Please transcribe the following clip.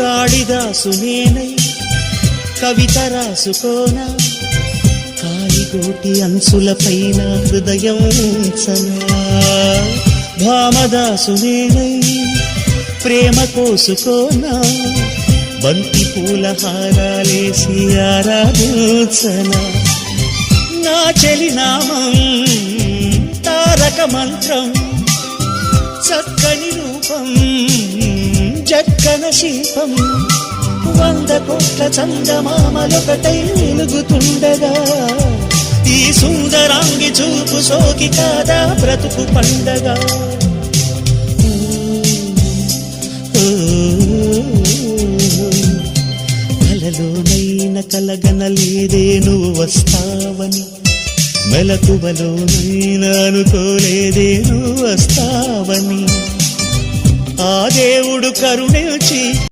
కాళిదాసు నేనై కవిత రాసుకోనా, కాలిగోటి అంచులపైన హృదయం ఉంచనా. భామదాసు నేనై ప్రేమ కోసుకోనా, బంతి పూల హారాలేసి ఆరాధించనా. నా చెలినామం తారక మంత్రం, చక్కని రూపం జక్కన శిల్పం. 100 కోట్ల చందమామలొకటై వెలుగుతుండగా, ఈ సుందరాంగి చూపు సోకి కాదా బ్రతుకు పండగా. కలలోనైన కలగనలేదే నువ్వు వస్తావని, మెలకువలోనైనా అనుకోలేదే నువ్వు వస్తావని. ఆ దేవుడు కరుణించి